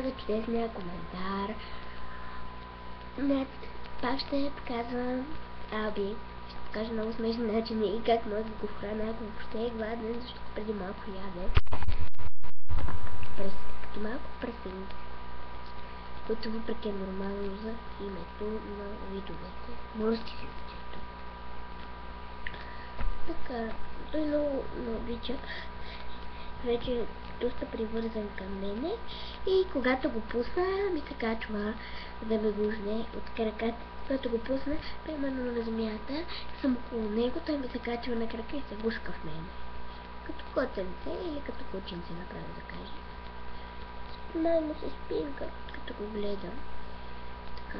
за чудесния коментар. Пак ще показвам Алби. Ще покажа много смешни начини и как може да го храна, ако въобще е гладен, защото преди малко яде. Като малко прасенци, което въпреки е нормално за името на видовете. Морски ситчето. Така, той много обича. Вече доста привързан към мене и когато го пусна, ми се качва да ме гужне от краката. Когато го пусна, примерно на земята, съм около него, той ми се качва на крака и се гушка в мен. Като котенце или като кученце, направо да кажа. Малко се спинка, като го гледам. Така.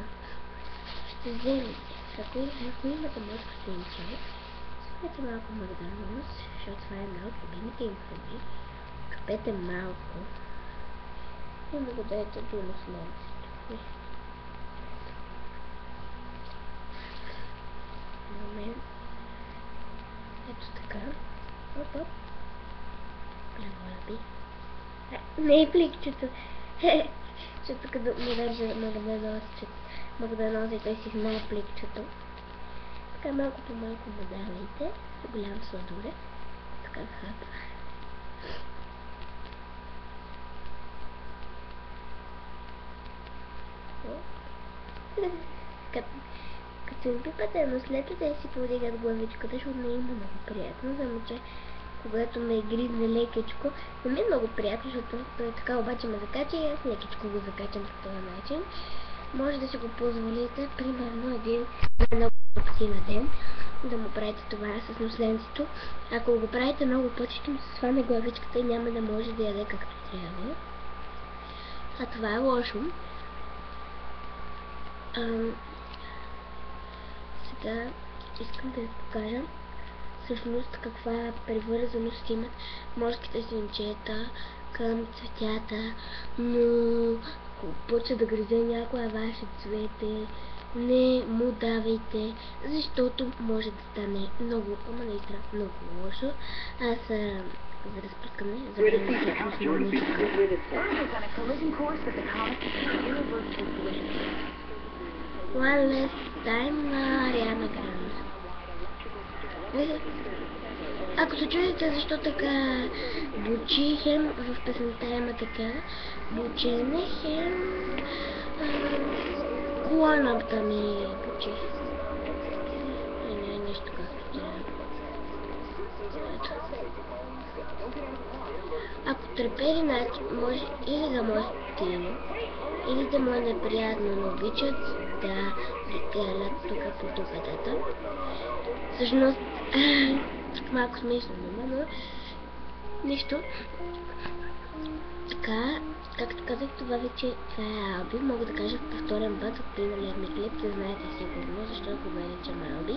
Ще вземете. Ако имате морско свинче, сложете малко магданус, защото това е много любимите им храни. Капете малко и му го дайте до носменцето. Момент. Ето така. Оп-оп. Преволя. Не е пликчето. Защото като ми държа мога да нося и той си знае пликчето. Така малко по малко му давайте. Голям сладуре. Така хапа. Като им пипате на след те си повдигат главичката, защото не е много приятно, само че когато ме гризне лекичко, не ми е много приятно, защото той така обаче ме закача и аз лекичко го закачам по този начин. Може да си го позволите, примерно един много пъти на ден, да му правите това с носленцето. Ако го правите много пъти, ще му се сване главичката и няма да може да яде както трябва. А това е лошо. Сега искам да ви покажа всъщност каква привързаност имат морските свинчета към цветята, но ако почва да гризе някоя ваше цвете, не му давайте, защото може да стане много, ама наистина много лошо. Аз за разпускане забравям всъщност на музика. One last time на Ариана Гранде. Ако се чудите защо така бучи, хем в песента има така бучене, хем коланата ми бучи. Не, нещо както ако трепери, може или да му е стилно, или да му е неприятно, но обичат да ги гълят тук по дупетата. Всъщност, малко смешно дума, но нищо. Така, както казах, това вече е Алби. Мога да кажа в повторен път от миналия ми клип, да знаете сигурно, защото го наричам Алби.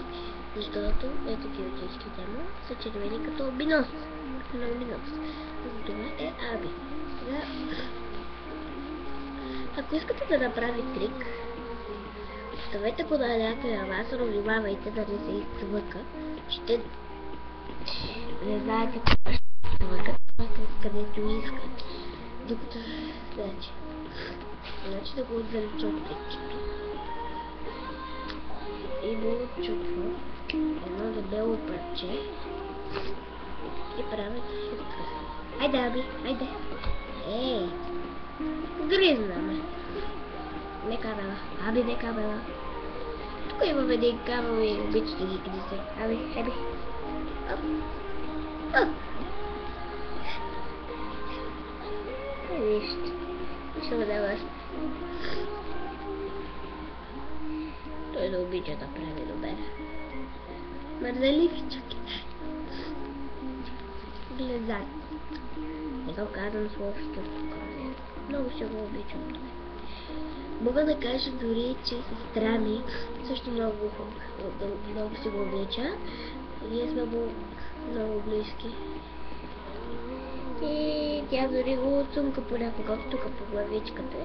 Защото ето ти очичките му са червени като албинос. На албинос. Това е Алби. Сега, ако искате да направи трик, оставете го да някъде на вас, внимавайте да не се изцвъка. Ще не знаете кога ще изцвъка, където искат. Докато значи да го отдалеча от печето. И го отчупва едно дебело парче и правят така. Айде, Аби, айде! Гризна ме! Не кабела, Аби, не кабела! Тук имам един кабел и обича да ги гризе. Аби, Аби! Нищо. Нищо да даваш. Той да обича да прави добре. Мързеливичък. Гледай. Не го казвам словото. Много ще го обичам. Мога да кажа дори, че сестра ми също много си го обича. Ние сме много близки. И тя дори го цунка понякога тук по главичката.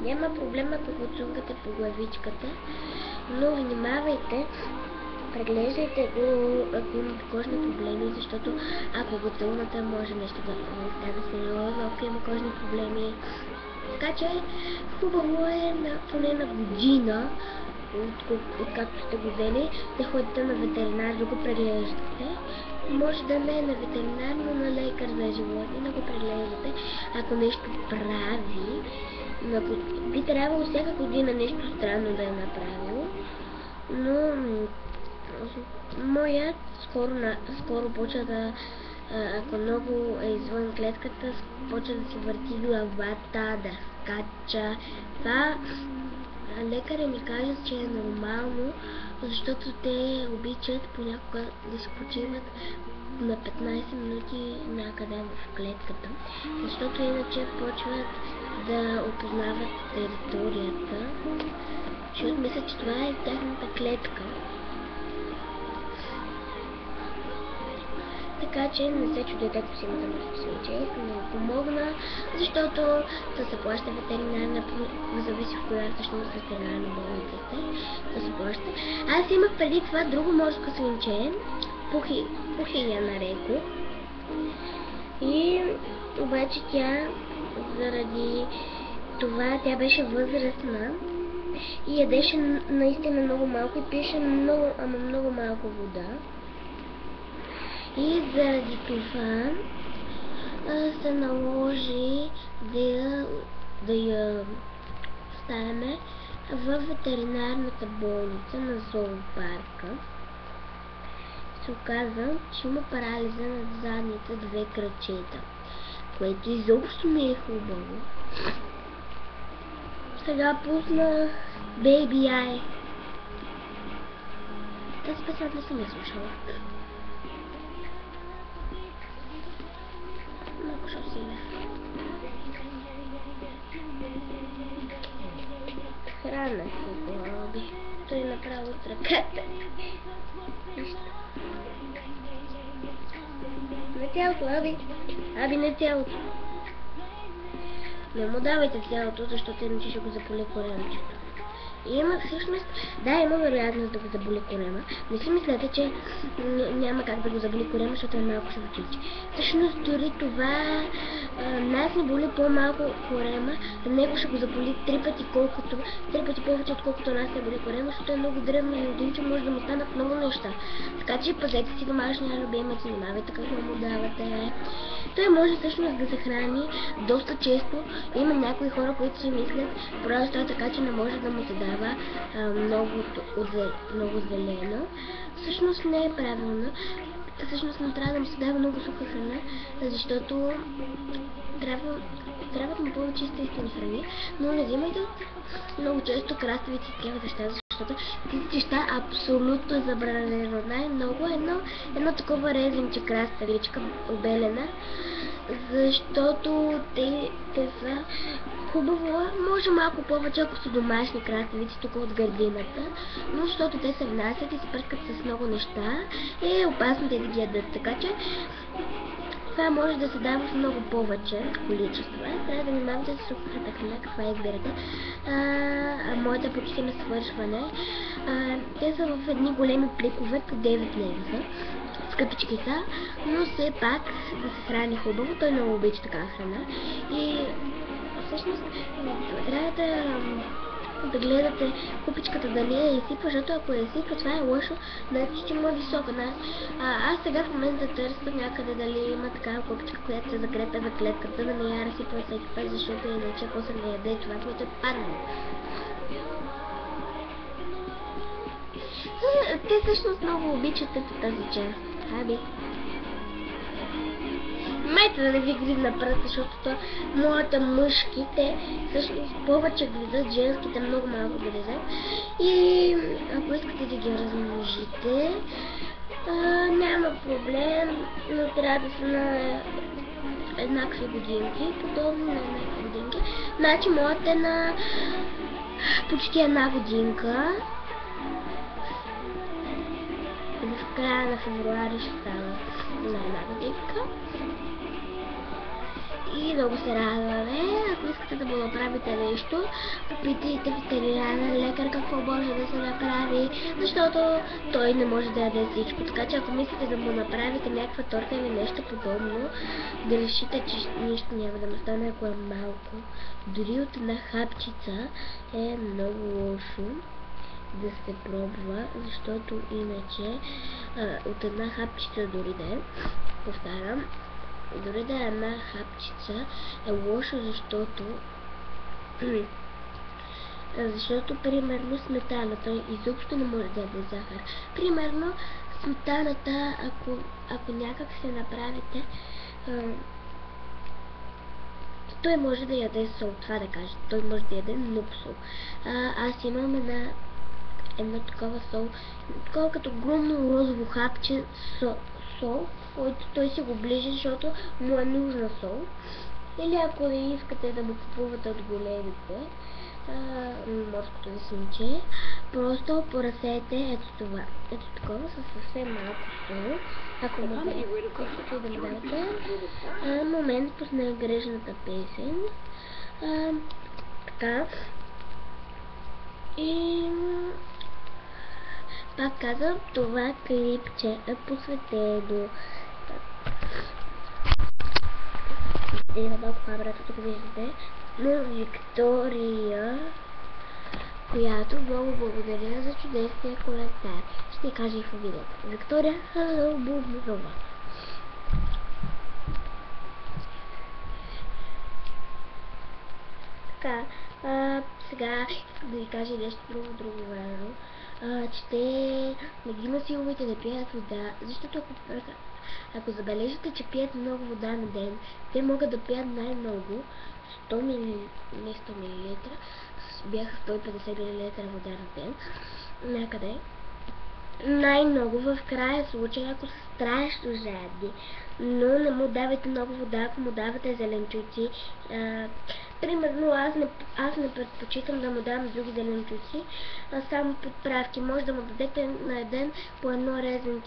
Няма проблем, ако го цункате по главичката, но внимавайте, преглеждайте го, ако имате кожни проблеми, защото ако го целунате, може нещо да стане сериозно, ако има кожни проблеми. Така че хубаво е поне на година, откакто сте го взели, да ходите на ветеринар, да го преглеждате. Може да не е на ветеринар, но на лекар за животни, да го преглеждате. Ако нещо прави, би трябвало всяка година нещо странно да е направило, но моят скоро почва да, ако много е извън клетката, почва да си върти главата, да скача. Това лекаря ми каза, че е нормално, защото те обичат понякога да си почиват на 15 минути някъде в клетката, защото иначе почват да опознават територията, защото мисля, че това е тяхната клетка. Така че не се чудете, ако си имате някакви случаи, да ми помогна, защото да се плаща ветеринарна, зависи в коя всъщност ветеринарна болница сте, да се плаща. Аз имах преди това друго морско свинче, Пухи я нарекох, и обаче тя, заради това, тя беше възрастна и ядеше наистина много малко и пиеше много малко вода. И заради това се наложи да я оставяме в ветеринарната болница на зоопарка. Се оказа, че има парализа на задните две крачета, което изобщо не е хубаво. Сега пусна Baby Eye. Тази песен не съм я слушала. Много шосиле. Храна си глаби. Той направо от ръката. Не цялото, Аби не цялото. Не му давайте цялото, защото иначе ще го заболи коремчето. Има всъщност, има вероятност да го заболи корема. Не си мислете, че няма как да го заболи корема, защото е малко животинче. Всъщност дори това нас не боли по-малко корема, него ще го заболи 3 пъти повече, отколкото нас не боли корема, защото е много древно животинче, може да му станат много неща. Така че пазете си домашния любимец, внимавайте какво му давате. Той може всъщност да се храни доста често. Има някои хора, които си мислят, просто е така, че не може да му се дава много зелено. Всъщност не е правилно. Всъщност не трябва да му се дава много суха храна, защото трябват му повече естествени храни, но не взимайте много често краставици и такива неща, защото тези неща абсолютно е забранено. Най-много едно такова резенче краставичка обелена, защото те са хубаво, може малко повече, ако са домашни краставици тук от градината, но защото те се внасят и се пръскат с много неща, е опасно да ги ядат, така че това може да се дава в много повече количества. Трябва да внимавате с сухата храна, каква избирате. Моята почти на свършване. Те са в едни големи пликове по 9 лева. Скъпички са, но все пак да се храни хубаво. Той много обича такава храна. И всъщност трябва да гледате купичката дали я изсипва, защото ако я изсипва, това е лошо, значи че му е висока. Аз сега в момента търся някъде дали има такава купичка, която се закрепя за клетката, да не я разсипва всеки път, защото иначе после не яде това, което е паднало. Те всъщност много обичат тази част. Майте да не ви гризна пръст, защото моята мъжки, те всъщност повече гризат, женските много малко гризат. И ако искате да ги размножите, няма проблем, но трябва да са на еднакви годинки, подобни на еднакви годинки. Значи моята е на почти една годинка. В края на февруари ще става на една годинка. И много се радваме, Ако искате да му направите нещо, попитайте ветеринарен лекар какво може да се направи, защото той не може да яде всичко. Така че ако мислите да му направите някаква торта или нещо подобно, да решите, че нищо няма да му стане, ако е малко. Дори от една хапчица е много лошо да се пробва, защото иначе от една хапчица дори да е, повтарям, дори да е една хапчица е лошо, защото примерно сметаната изобщо не може да яде захар. Примерно сметаната, ако някак се направите, той може да яде сол, това да кажа. Той може да яде нуп сол. Аз имам едно такова сол, такова като огромно розово хапче сол, който той си го ближи, защото му е нужна сол. Или ако не искате да го купувате от големите, морското десенче, просто поразсейте ето това. Ето такова, със съвсем малко сол. Ако му дадете, да му дадете, момент пусне грешната песен. Така. И пак казвам, това клипче е посветено. Има малко камерата, тук виждате, на Виктория, която много благодаря за чудесния коментар. Ще кажа и фамилията. Виктория Бубнова. Така, сега искам да ви кажа нещо друго важно, че те не ги насилвайте да пият вода, защото ако забележите, че пият много вода на ден, те могат да пият най-много 100 мл, не 100 мл, бяха 150 мл вода на ден, някъде. Най-много в края случай, ако са страшно жадни, но не му давайте много вода, ако му давате зеленчуци. Примерно аз не предпочитам да му давам други зеленчуци, само подправки. Може да му дадете на ден по едно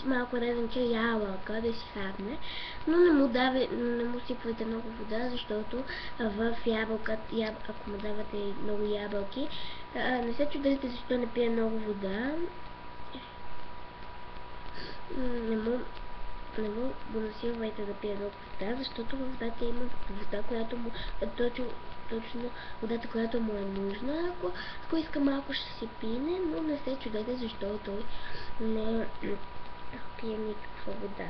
малко резенче ябълка да си хапне, но не му сипвайте много вода, защото в ябълката, ако му давате много ябълки, не се чудете защо не пие много вода. Не му го насилвайте да пие много вода, защото във водата има вода, която му точно водата, която му е нужна. Ако иска малко, ще си пине, но не се чудете защо той не пие никаква вода.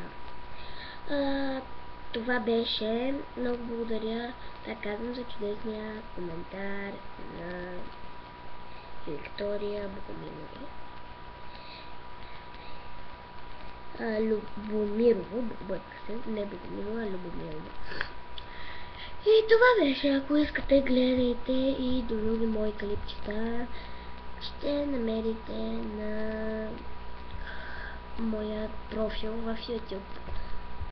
Това беше. Много благодаря, така казвам, за чудесния коментар на Виктория Богомилова. Любомирово, бърка се, не Богомилова, а Любомилова. И това беше. Ако искате, гледайте и други мои клипчета. Ще намерите на моя профил в YouTube.